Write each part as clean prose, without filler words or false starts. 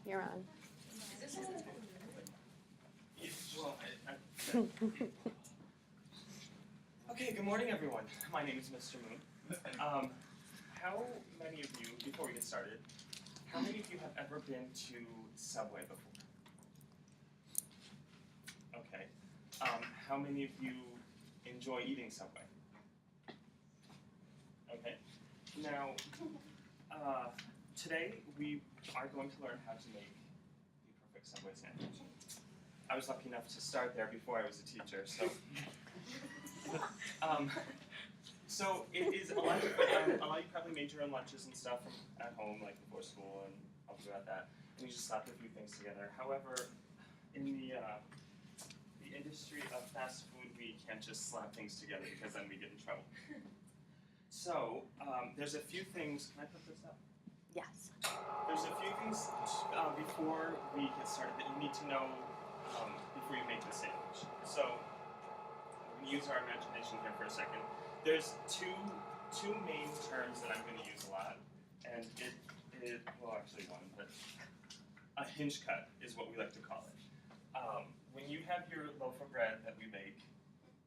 you're on. Okay, good morning, everyone. My name is Mr. Moon. How many of you, before we get started, how many of you have ever been to Subway before? Okay. How many of you enjoy eating Subway? Okay. Now, today we are going to learn how to make the perfect Subway sandwich. I was lucky enough to start there before I was a teacher, so. So it is a lot of you probably major in lunches and stuff from at home, like before school, and I'll do that. And you just slap a few things together. However, in the industry of fast food, we can't just slap things together because then we get in trouble. So there's a few things. Can I put this up? Yes. There's a few things before we get started that you need to know before you make the sandwich. So we're going to use our imagination here for a second. There's two main terms that I'm going to use a lot, and well, actually one, but a hinge cut is what we like to call it. When you have your loaf of bread that we bake,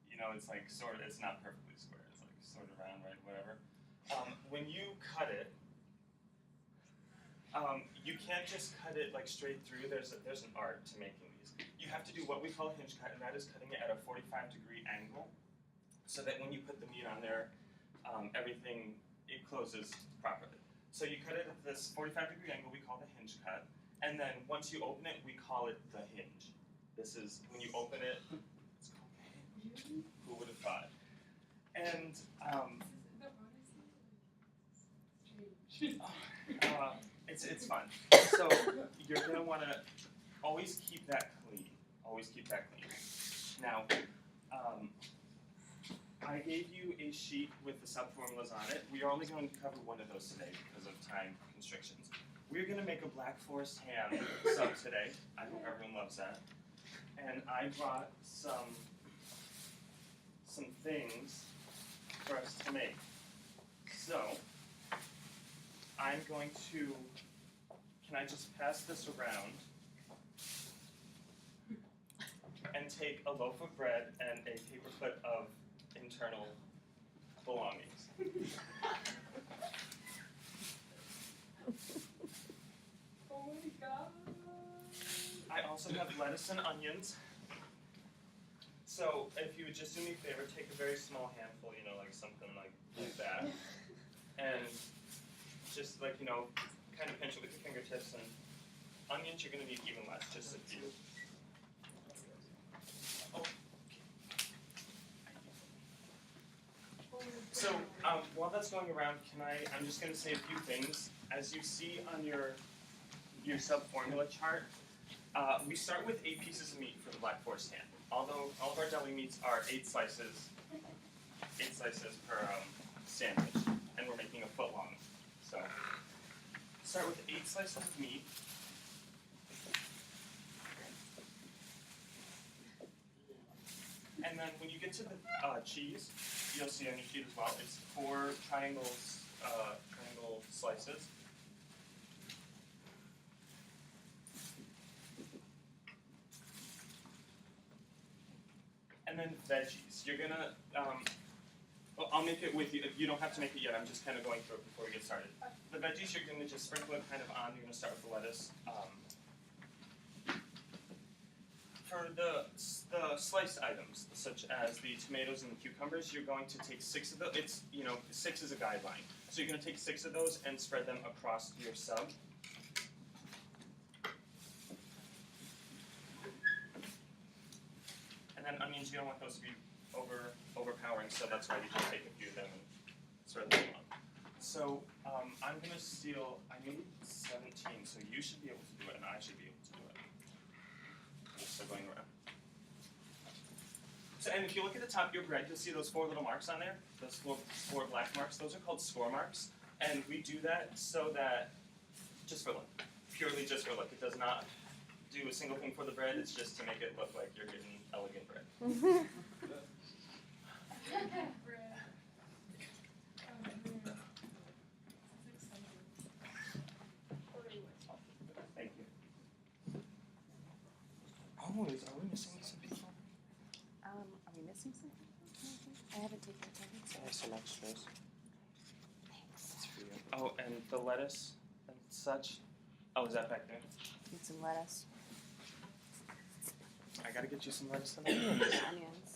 you know, it's like it's not perfectly square, it's like sort of round, right, whatever. When you cut it, you can't just cut it like straight through. There's an art to making these. You have to do what we call a hinge cut, and that is cutting it at a 45-degree angle, so that when you put the meat on there, everything, it closes properly. So you cut it at this 45-degree angle we call the hinge cut, and then once you open it, we call it the hinge. This is, when you open it, it's called the hinge. Who would have thought? And it's fun. So you're gonna wanna always keep that clean. Always keep that clean. Now, I gave you a sheet with the sub-formulas on it. We are only going to cover one of those today because of time constrictions. We're going to make a Black Forest ham sub today. I hope everyone loves that. And I brought some things for us to make. So, I'm going to, can I just pass this around and take a loaf of bread and a paperclip of internal belongings. Oh my god! I also have lettuce and onions. So if you would just do me a favor, take a very small handful, you know, like something like that, and just like, you know, kind of pinch it with your fingertips. And onions, you're going to need even less, just a few. So while that's going around, I'm just going to say a few things. As you see on your sub-formula chart, we start with 8 pieces of meat for the Black Forest ham. Although all of our deli meats are 8 slices per sandwich, and we're making a foot long. So start with 8 slices of meat. And then when you get to the cheese, you'll see on your sheet as well, it's 4 triangle slices. And then veggies. You're gonna, well, I'll make it with you. You don't have to make it yet. I'm just kind of going through it before we get started. The veggies, you're gonna just sprinkle it kind of on. You're gonna start with the lettuce. For the sliced items, such as the tomatoes and the cucumbers, you're going to take 6 of those. It's, you know, 6 is a guideline. So you're going to take 6 of those and spread them across your sub. And then onions, you don't want those to be overpowering, so that's why you just take a few of them and spread them on. So I'm going to steal, I need 17, so you should be able to do it, and I should be able to do it. So going around. So, and if you look at the top of your bread, you'll see those 4 little marks on there. Those four black marks. Those are called score marks. And we do that so that, just for look, purely just for look. It does not do a single thing for the bread. It's just to make it look like you're getting elegant bread. Thank you. Oh, are we missing some people? Are we missing something? I haven't taken attendance. I have some extras. Thanks. It's for you. Oh, and the lettuce and such. Oh, is that back there? Need some lettuce. I gotta get you some lettuce and onions. Onions.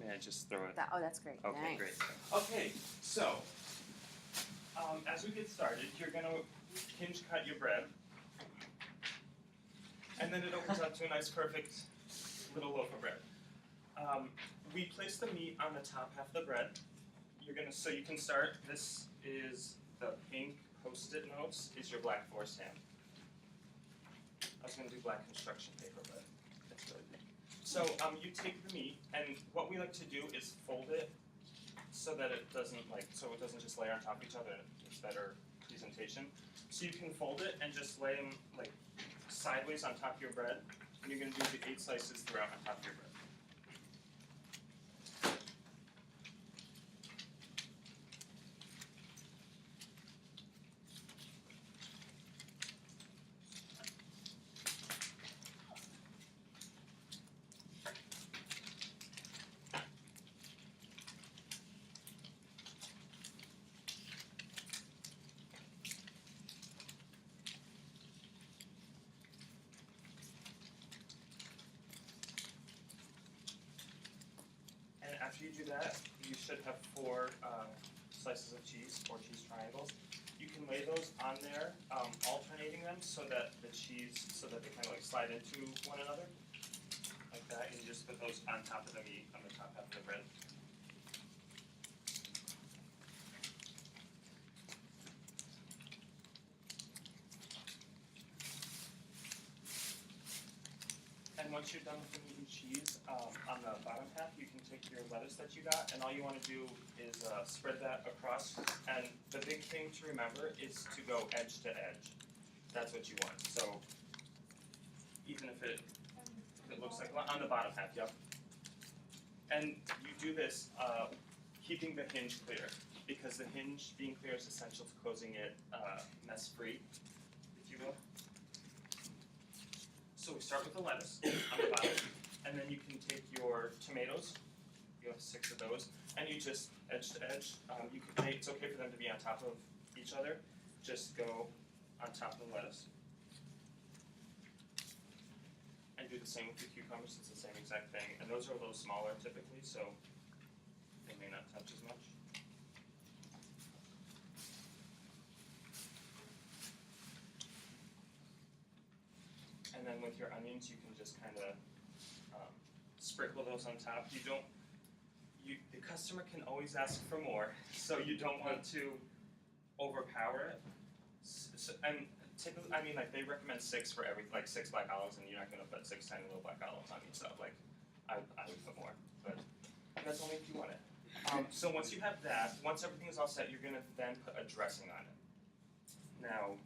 May I just throw it? That's great. Okay, Thanks. great. Okay, so as we get started, you're gonna hinge cut your bread, and then it opens up to a nice, perfect little loaf of bread. We place the meat on the top half of the bread. So you can start. This is the pink Post-it notes. Is your Black Forest ham. I was gonna do black construction paper, but it's really pink. So you take the meat, and what we like to do is fold it so that it doesn't just lay on top of each other. It's better presentation. So you can fold it and just lay them like sideways on top of your bread, and you're gonna do the 8 slices throughout on top of your bread. And after you do that, you should have 4 slices of cheese, 4 cheese triangles. You can lay those on there, alternating them so that they kind of like slide into one another, like that. And you just put those on top of the meat, on the top half of the bread. And once you're done with the meat and cheese, on the bottom half, you can take your lettuce that you got, and all you want to do is spread that across. And the big thing to remember is to go edge to edge. That's what you want. So even if it looks like on the bottom half, yep. And you do this keeping the hinge clear, because the hinge being clear is essential to closing it mess-free, if you will. So we start with the lettuce on the bottom, and then you can take your tomatoes. You have 6 of those, and you just edge to edge. It's okay for them to be on top of each other. Just go on top of the lettuce, and do the same with the cucumbers. It's the same exact thing, and those are a little smaller typically, so they may not touch as much. And then with your onions, you can just kind of sprinkle those on top. The customer can always ask for more, so you don't want to overpower it. They recommend 6 for 6 black olives, and you're not going to put 6 tiny little black olives on each stuff. I would put more, but that's only if you want it. So once you have that, once everything is all set, you're going to then put a dressing on it. Now,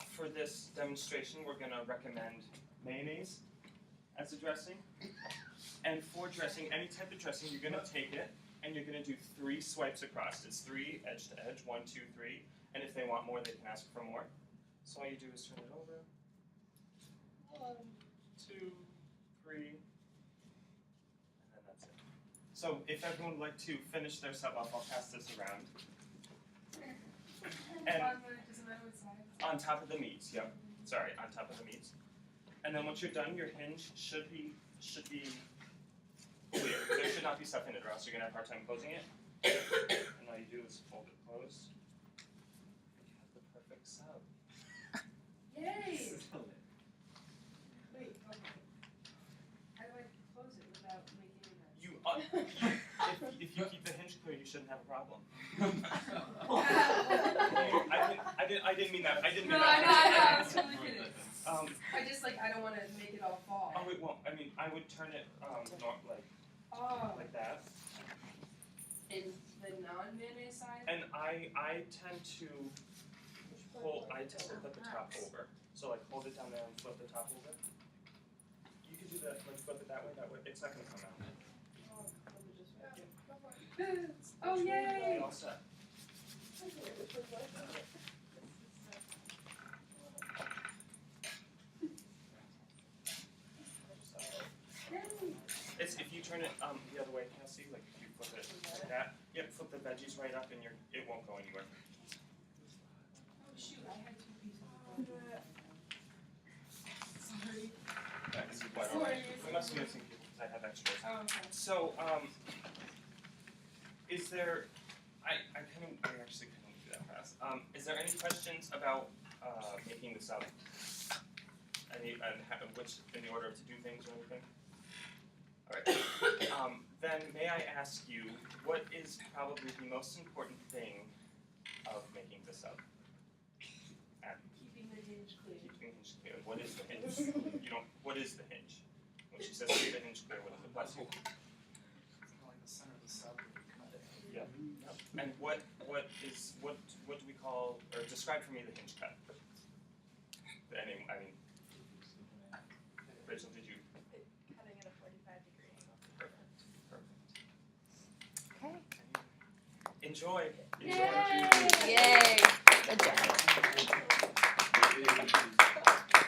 for this demonstration, we're going to recommend mayonnaise as a dressing. And for dressing, any type of dressing, you're going to take it and you're going to do 3 swipes across. It's 3 edge to edge, 1, 2, 3. And if they want more, they can ask for more. So all you do is turn it over. 1, 2, 3. And then that's it. So if everyone would like to finish their sub up, I'll pass this around. And on top of the meats, yep. Sorry, on top of the meats. And then once you're done, your hinge should be clear. There should not be stuff in it, or else you're gonna have a hard time closing it. And all you do is fold it closed. And you have the perfect sub. Yay! Wait, okay. How do I close it without making a mess? If you keep the hinge clear, you shouldn't have a problem. Wow. I I didn't mean that. I didn't No, mean I that. know, I was totally kidding. I I just like, I don't wanna make it all fall. Oh, it won't. I mean, I would turn it Oh, like that. in the non-mayonnaise side? And I tend to flip the top over. So like hold it down there and flip the top over. You could do that, like flip it that way, it's not gonna come out. Oh, yay! All set. It's if you turn it the other way, Cassie, like if you flip it like that, yep, flip the veggies right up and it won't go anywhere. Oh, shoot, I had 2 pieces of bread. Sorry. That is quite alright. We must be missing people because I have extras. Oh, okay. So, is there? I actually couldn't do that fast. Is there any questions about making this up? Which in the order to do things or anything? All right. Then may I ask you, what is probably the most important thing of making this up? Keeping the hinge clear. Keeping the hinge clear. What is the hinge? What is the hinge? When she says keep the hinge clear, what is it? Bless you. It's kind of like the center of the sub that we cut it. Yep. And what do we call, or describe for me the hinge cut? Rachel, did you? Cutting at a 45-degree angle. Perfect. Okay. Enjoy. Yay! Good job. It is